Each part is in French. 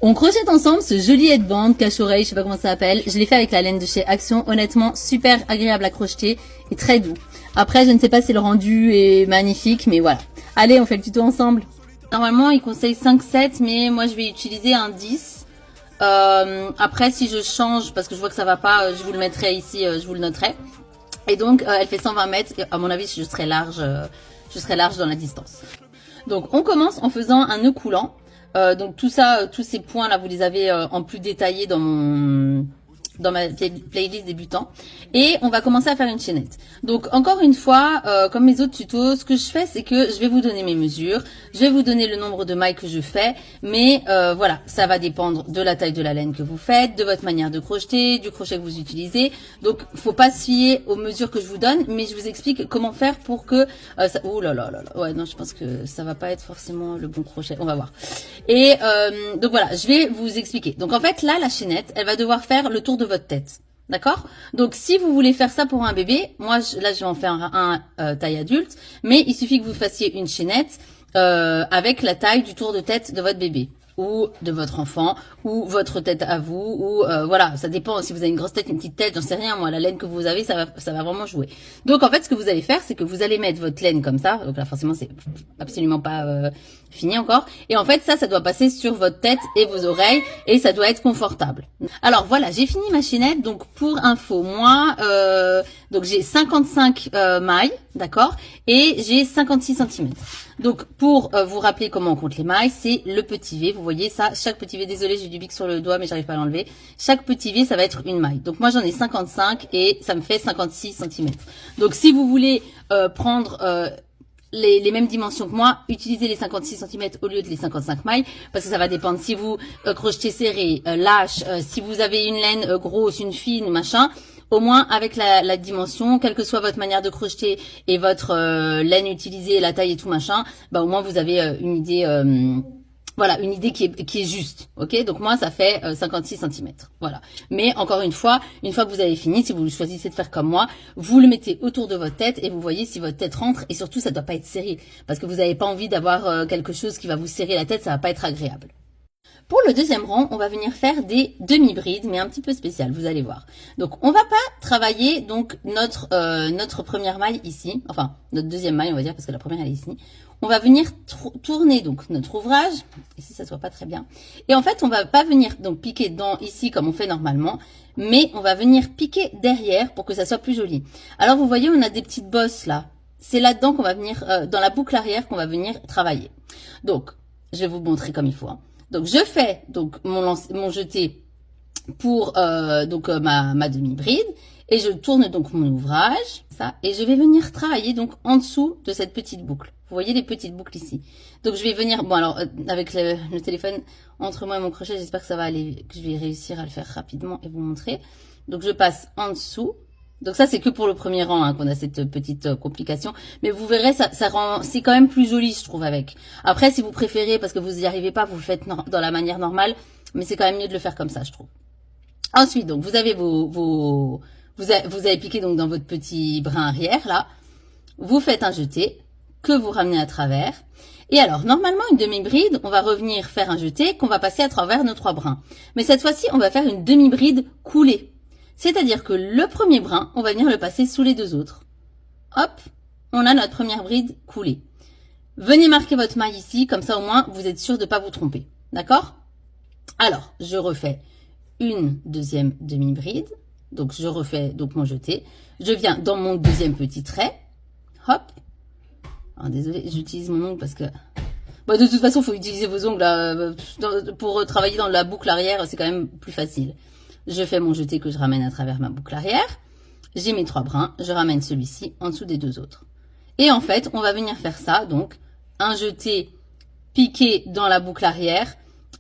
On crochette ensemble ce joli headband, cache-oreille, je sais pas comment ça s'appelle. Je l'ai fait avec la laine de chez Action. Honnêtement, super agréable à crocheter et très doux. Après, je ne sais pas si le rendu est magnifique, mais voilà. Allez, on fait le tuto ensemble. Normalement, il conseille 5-7, mais moi, je vais utiliser un 10. Après, si je change, parce que je vois que ça va pas, je vous le mettrai ici, je vous le noterai. Et donc, elle fait 120 mètres. Et à mon avis, je serai large dans la distance. Donc, on commence en faisant un nœud coulant. Donc tout ça, tous ces points là, vous les avez en plus détaillé dans ma playlist débutant. Et on va commencer à faire une chaînette. Donc encore une fois, comme mes autres tutos, ce que je fais, c'est que je vais vous donner mes mesures, je vais vous donner le nombre de mailles que je fais, mais voilà, ça va dépendre de la taille de la laine que vous faites, de votre manière de crocheter, du crochet que vous utilisez. Donc faut pas se fier aux mesures que je vous donne, mais je vous explique comment faire pour que ça... Ouh là là là là, ouais non, je pense que ça va pas être forcément le bon crochet, on va voir. Et donc voilà, je vais vous expliquer. Donc en fait là, la chaînette, elle va devoir faire le tour de votre tête. D'accord? Donc, si vous voulez faire ça pour un bébé, moi, là, je vais en faire un taille adulte, mais il suffit que vous fassiez une chaînette avec la taille du tour de tête de votre bébé ou de votre enfant ou votre tête à vous ou voilà, ça dépend si vous avez une grosse tête, une petite tête, j'en sais rien moi, la laine que vous avez, ça va vraiment jouer. Donc en fait, ce que vous allez faire, c'est que vous allez mettre votre laine comme ça. Donc là forcément, c'est absolument pas fini encore. Et en fait, ça doit passer sur votre tête et vos oreilles et ça doit être confortable. Alors voilà, j'ai fini ma chaînette. Donc pour info, moi donc j'ai 55 mailles, d'accord, et j'ai 56 cm. Donc pour vous rappeler comment on compte les mailles, c'est le petit V, vous voyez ça, chaque petit V, désolé j'ai du bic sur le doigt mais j'arrive pas à l'enlever, chaque petit V ça va être une maille. Donc moi j'en ai 55 et ça me fait 56 cm. Donc si vous voulez prendre les mêmes dimensions que moi, utilisez les 56 cm au lieu de les 55 mailles, parce que ça va dépendre si vous crochetez serré, lâche, si vous avez une laine grosse, une fine, machin. Au moins avec la dimension, quelle que soit votre manière de crocheter et votre laine utilisée, la taille et tout machin, bah au moins vous avez une idée, voilà, une idée qui est juste, ok? Donc moi ça fait 56 cm, voilà. Mais encore une fois que vous avez fini, si vous choisissez de faire comme moi, vous le mettez autour de votre tête et vous voyez si votre tête rentre et surtout ça doit pas être serré parce que vous n'avez pas envie d'avoir quelque chose qui va vous serrer la tête, ça va pas être agréable. Pour le deuxième rang, on va venir faire des demi-brides, mais un petit peu spéciales, vous allez voir. Donc, on va pas travailler donc notre première maille ici, enfin notre deuxième maille, on va dire, parce que la première elle est ici. On va venir tourner donc notre ouvrage, ici ça se voit pas très bien. Et en fait, on va pas venir donc piquer dans ici comme on fait normalement, mais on va venir piquer derrière pour que ça soit plus joli. Alors, vous voyez, on a des petites bosses là. C'est là-dedans qu'on va venir, dans la boucle arrière qu'on va venir travailler. Donc, je vais vous montrer comme il faut, hein. Donc je fais donc mon jeté pour ma demi-bride et je tourne donc mon ouvrage, ça, et je vais venir travailler donc en dessous de cette petite boucle. Vous voyez les petites boucles ici. Donc je vais venir, bon alors avec le téléphone entre moi et mon crochet, j'espère que ça va aller, que je vais réussir à le faire rapidement et vous montrer. Donc je passe en dessous. Donc ça c'est que pour le premier rang hein, qu'on a cette petite complication, mais vous verrez ça rend, c'est quand même plus joli je trouve avec. Après si vous préférez parce que vous n'y arrivez pas, vous le faites dans la manière normale, mais c'est quand même mieux de le faire comme ça je trouve. Ensuite donc vous avez vous avez piqué donc dans votre petit brin arrière là, vous faites un jeté que vous ramenez à travers. Et alors normalement une demi-bride, on va revenir faire un jeté qu'on va passer à travers nos 3 brins. Mais cette fois-ci on va faire une demi-bride coulée. C'est-à-dire que le premier brin, on va venir le passer sous les 2 autres. Hop, on a notre première bride coulée. Venez marquer votre maille ici, comme ça au moins vous êtes sûr de ne pas vous tromper. D'accord? Alors, je refais une deuxième demi-bride. Donc, je refais donc mon jeté. Je viens dans mon deuxième petit trait. Hop. Alors, désolé, j'utilise mon ongle parce que... Bon, de toute façon, il faut utiliser vos ongles là, pour travailler dans la boucle arrière, c'est quand même plus facile. Je fais mon jeté que je ramène à travers ma boucle arrière. J'ai mes 3 brins. Je ramène celui-ci en dessous des 2 autres. Et en fait, on va venir faire ça. Donc, un jeté piqué dans la boucle arrière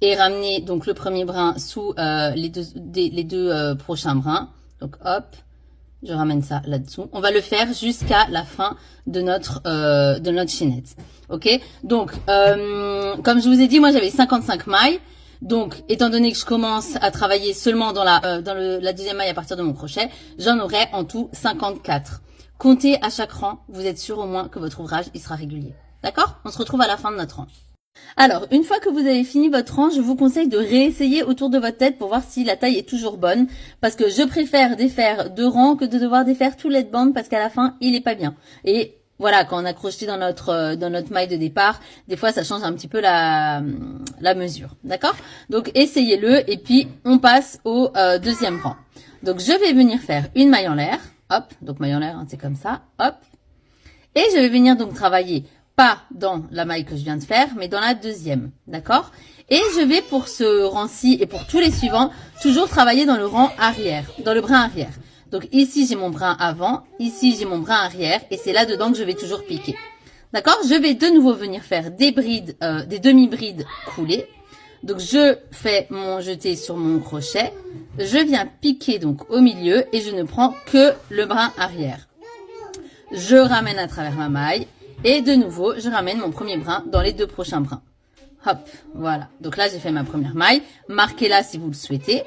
et ramener donc le premier brin sous les deux prochains brins. Donc, hop, je ramène ça là-dessous. On va le faire jusqu'à la fin de notre chaînette. Ok? Donc, comme je vous ai dit, moi j'avais 55 mailles. Donc, étant donné que je commence à travailler seulement dans la deuxième maille à partir de mon crochet, j'en aurai en tout 54. Comptez à chaque rang, vous êtes sûr au moins que votre ouvrage il sera régulier. D'accord? On se retrouve à la fin de notre rang. Alors, une fois que vous avez fini votre rang, je vous conseille de réessayer autour de votre tête pour voir si la taille est toujours bonne. Parce que je préfère défaire 2 rangs que de devoir défaire tout l'headband parce qu'à la fin, il est pas bien. Et voilà, quand on a crocheté dans notre maille de départ, des fois ça change un petit peu la mesure. D'accord? Donc essayez-le et puis on passe au deuxième rang. Donc je vais venir faire une maille en l'air. Hop, donc maille en l'air, hein, c'est comme ça. Hop. Et je vais venir donc travailler pas dans la maille que je viens de faire, mais dans la deuxième, d'accord? Et je vais pour ce rang-ci et pour tous les suivants, toujours travailler dans le rang arrière, dans le brin arrière. Donc ici, j'ai mon brin avant, ici, j'ai mon brin arrière, et c'est là-dedans que je vais toujours piquer. D'accord? Je vais de nouveau venir faire des brides, des demi-brides coulées. Donc je fais mon jeté sur mon crochet, je viens piquer donc au milieu et je ne prends que le brin arrière. Je ramène à travers ma maille. Et de nouveau, je ramène mon premier brin dans les 2 prochains brins. Hop, voilà. Donc là, j'ai fait ma première maille. Marquez-la si vous le souhaitez.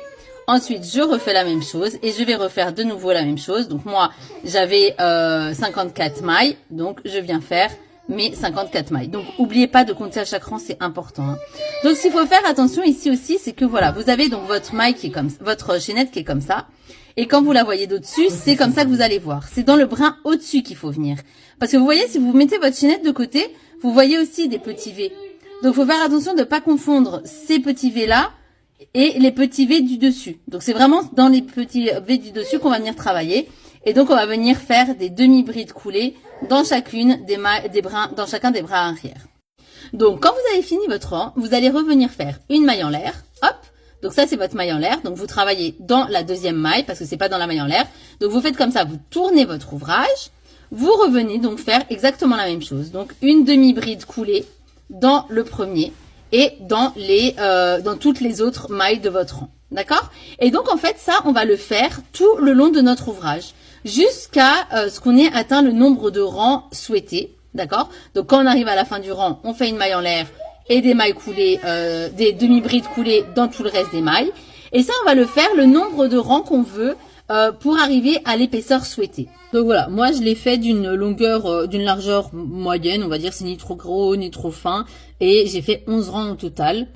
Ensuite, je refais la même chose et je vais refaire de nouveau la même chose. Donc moi, j'avais 54 mailles. Donc, je viens faire mes 54 mailles. Donc, n'oubliez pas de compter à chaque rang, c'est important. Hein. Donc, ce qu'il faut faire attention ici aussi, c'est que voilà, vous avez donc votre maille qui est comme votre chaînette qui est comme ça. Et quand vous la voyez d'au-dessus, c'est comme ça que vous allez voir. C'est dans le brin au-dessus qu'il faut venir. Parce que vous voyez, si vous mettez votre chaînette de côté, vous voyez aussi des petits V. Donc, il faut faire attention de ne pas confondre ces petits V-là et les petits V du dessus. Donc, c'est vraiment dans les petits V du dessus qu'on va venir travailler. Et donc, on va venir faire des demi-brides coulées dans chacune des brins, dans chacun des bras arrière. Donc, quand vous avez fini votre rang, vous allez revenir faire une maille en l'air. Hop. Donc ça, c'est votre maille en l'air. Donc vous travaillez dans la deuxième maille parce que c'est pas dans la maille en l'air. Donc vous faites comme ça, vous tournez votre ouvrage. Vous revenez donc faire exactement la même chose. Donc une demi-bride coulée dans le premier et dans toutes les autres mailles de votre rang. D'accord? Et donc en fait, ça, on va le faire tout le long de notre ouvrage jusqu'à ce qu'on ait atteint le nombre de rangs souhaités. D'accord? Donc quand on arrive à la fin du rang, on fait une maille en l'air et des mailles coulées, des demi-brides coulées dans tout le reste des mailles. Et ça, on va le faire le nombre de rangs qu'on veut pour arriver à l'épaisseur souhaitée. Donc voilà, moi je l'ai fait d'une longueur, d'une largeur moyenne, on va dire, c'est ni trop gros ni trop fin. Et j'ai fait 11 rangs au total.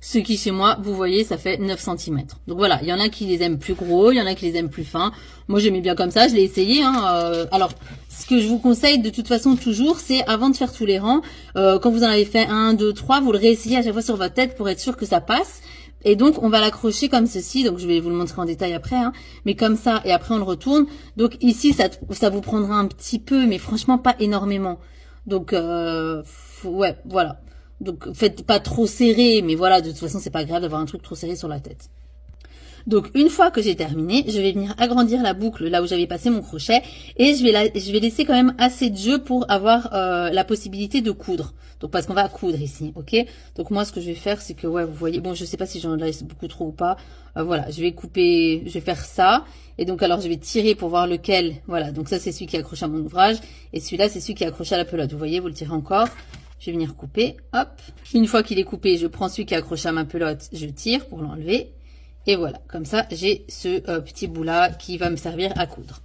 Ce qui chez moi, vous voyez, ça fait 9 cm. Donc voilà, il y en a qui les aiment plus gros, il y en a qui les aiment plus fins. Moi j'aimais bien comme ça, je l'ai essayé. Hein, alors, ce que je vous conseille de toute façon toujours, c'est avant de faire tous les rangs, quand vous en avez fait 1, 2, 3, vous le réessayez à chaque fois sur votre tête pour être sûr que ça passe. Et donc on va l'accrocher comme ceci, donc je vais vous le montrer en détail après, hein, mais comme ça, et après on le retourne. Donc ici, ça vous prendra un petit peu, mais franchement pas énormément. Donc ouais, voilà. Donc faites pas trop serré, mais voilà, de toute façon c'est pas grave d'avoir un truc trop serré sur la tête. Donc une fois que j'ai terminé, je vais venir agrandir la boucle là où j'avais passé mon crochet et je vais laisser quand même assez de jeu pour avoir la possibilité de coudre. Donc parce qu'on va coudre ici, ok? Donc moi ce que je vais faire c'est que ouais vous voyez, bon je sais pas si j'en laisse beaucoup trop ou pas. Voilà, je vais couper, je vais faire ça et donc alors je vais tirer pour voir lequel. Voilà, donc ça c'est celui qui accroche à mon ouvrage et celui-là c'est celui qui accroche à la pelote. Vous voyez, vous le tirez encore. Je vais venir couper, hop. Une fois qu'il est coupé, je prends celui qui est accroché à ma pelote, je tire pour l'enlever. Et voilà, comme ça, j'ai ce petit bout-là qui va me servir à coudre.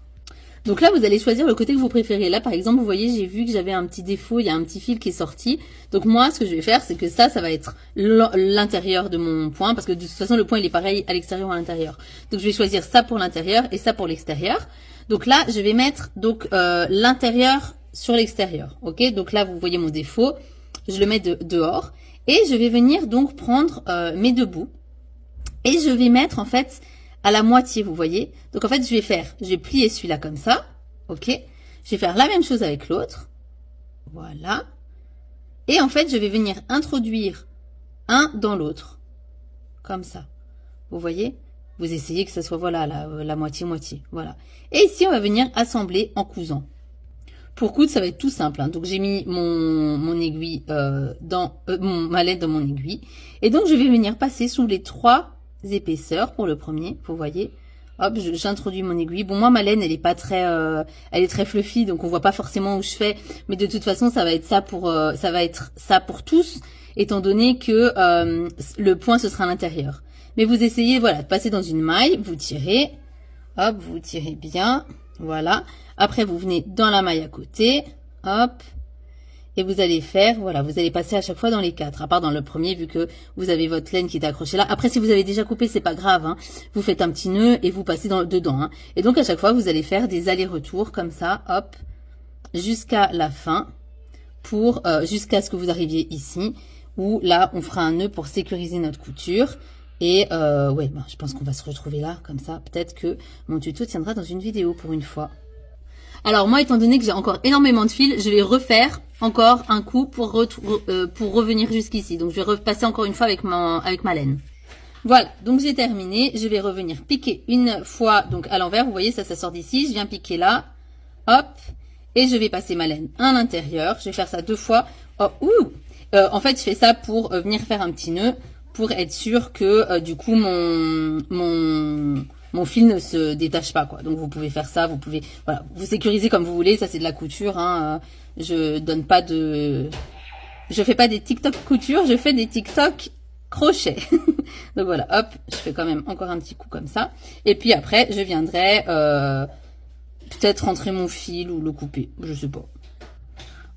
Donc là, vous allez choisir le côté que vous préférez. Là, par exemple, vous voyez, j'ai vu que j'avais un petit défaut, il y a un petit fil qui est sorti. Donc moi, ce que je vais faire, c'est que ça va être l'intérieur de mon point, parce que de toute façon, le point, il est pareil à l'extérieur ou à l'intérieur. Donc je vais choisir ça pour l'intérieur et ça pour l'extérieur. Donc là, je vais mettre donc l'intérieur sur l'extérieur, ok? Donc là, vous voyez mon défaut, je le mets dehors et je vais venir donc prendre mes 2 bouts et je vais mettre en fait à la moitié, vous voyez? Donc en fait, je vais plier celui-là comme ça, ok? Je vais faire la même chose avec l'autre, voilà. Et en fait, je vais venir introduire un dans l'autre, comme ça, vous voyez? Vous essayez que ça soit, voilà, la moitié-moitié, voilà. Et ici, on va venir assembler en cousant. Pour coudre, ça va être tout simple. Hein. Donc, j'ai mis mon aiguille ma laine dans mon aiguille. Et donc, je vais venir passer sous les 3 épaisseurs pour le premier. Vous voyez, hop, j'introduis mon aiguille. Bon, moi, ma laine, elle est pas très, elle est très fluffy, donc on voit pas forcément où je fais. Mais de toute façon, ça va être ça pour tous, étant donné que le point ce sera à l'intérieur. Mais vous essayez, voilà, de passer dans une maille, vous tirez, hop, vous tirez bien, voilà. Après, vous venez dans la maille à côté, hop, et vous allez faire, voilà, vous allez passer à chaque fois dans les 4, à part dans le premier, vu que vous avez votre laine qui est accrochée là. Après, si vous avez déjà coupé, c'est pas grave, hein. Vous faites un petit nœud et vous passez dedans, hein. Et donc, à chaque fois, vous allez faire des allers-retours, comme ça, hop, jusqu'à la fin, pour, jusqu'à ce que vous arriviez ici, où là, on fera un nœud pour sécuriser notre couture. Et, ouais, ben, je pense qu'on va se retrouver là, comme ça. Peut-être que mon tuto tiendra dans une vidéo pour une fois. Alors moi, étant donné que j'ai encore énormément de fils, je vais refaire encore un coup pour revenir jusqu'ici. Donc je vais repasser encore une fois avec ma laine. Voilà, donc j'ai terminé. Je vais revenir piquer une fois donc à l'envers. Vous voyez, ça sort d'ici. Je viens piquer là. Hop. Et je vais passer ma laine à l'intérieur. Je vais faire ça 2 fois. Oh, en fait, je fais ça pour venir faire un petit nœud. Pour être sûr que du coup mon fil ne se détache pas, quoi. Donc vous pouvez faire ça, vous pouvez, voilà, vous sécuriser comme vous voulez. Ça c'est de la couture, hein. Je fais pas des TikTok couture, je fais des TikTok crochet. Donc voilà, hop, je fais quand même encore un petit coup comme ça. Et puis après, je viendrai peut-être rentrer mon fil ou le couper, je sais pas.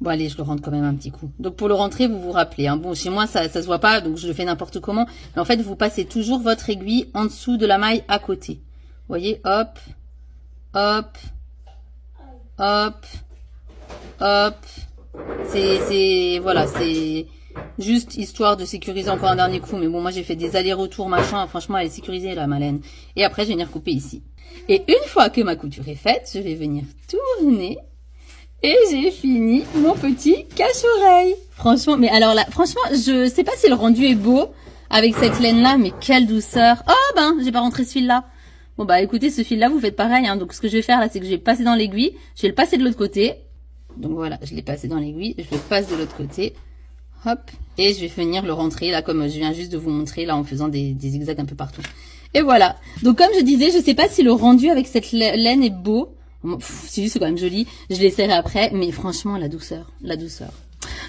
Bon, allez, je le rentre quand même un petit coup. Donc, pour le rentrer, vous vous rappelez, hein. Bon, chez moi, ça se voit pas, donc je le fais n'importe comment. Mais en fait, vous passez toujours votre aiguille en dessous de la maille à côté. Vous voyez, hop, hop, hop, hop. Voilà, c'est juste histoire de sécuriser encore un dernier coup. Mais bon, moi, j'ai fait des allers-retours, machin. Franchement, elle est sécurisée, la laine. Et après, je vais venir couper ici. Et une fois que ma couture est faite, je vais venir tourner. Et j'ai fini mon petit cache-oreille. Franchement, mais alors là, franchement, je sais pas si le rendu est beau avec cette laine-là, mais quelle douceur. Oh ben, j'ai pas rentré ce fil-là. Bon bah écoutez, ce fil-là, vous faites pareil, hein. Donc ce que je vais faire là, c'est que je vais passer dans l'aiguille. Je vais le passer de l'autre côté. Donc voilà, je l'ai passé dans l'aiguille. Je le passe de l'autre côté. Hop. Et je vais venir le rentrer là, comme je viens juste de vous montrer, là, en faisant des zigzags un peu partout. Et voilà. Donc comme je disais, je sais pas si le rendu avec cette laine est beau. C'est juste quand même joli, je l'essaierai après, mais franchement la douceur.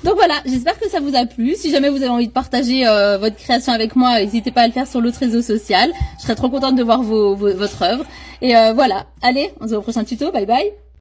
Donc voilà, j'espère que ça vous a plu. Si jamais vous avez envie de partager votre création avec moi, n'hésitez pas à le faire sur l'autre réseau social. Je serais trop contente de voir votre œuvre. Et voilà, allez, on se voit au prochain tuto, bye bye.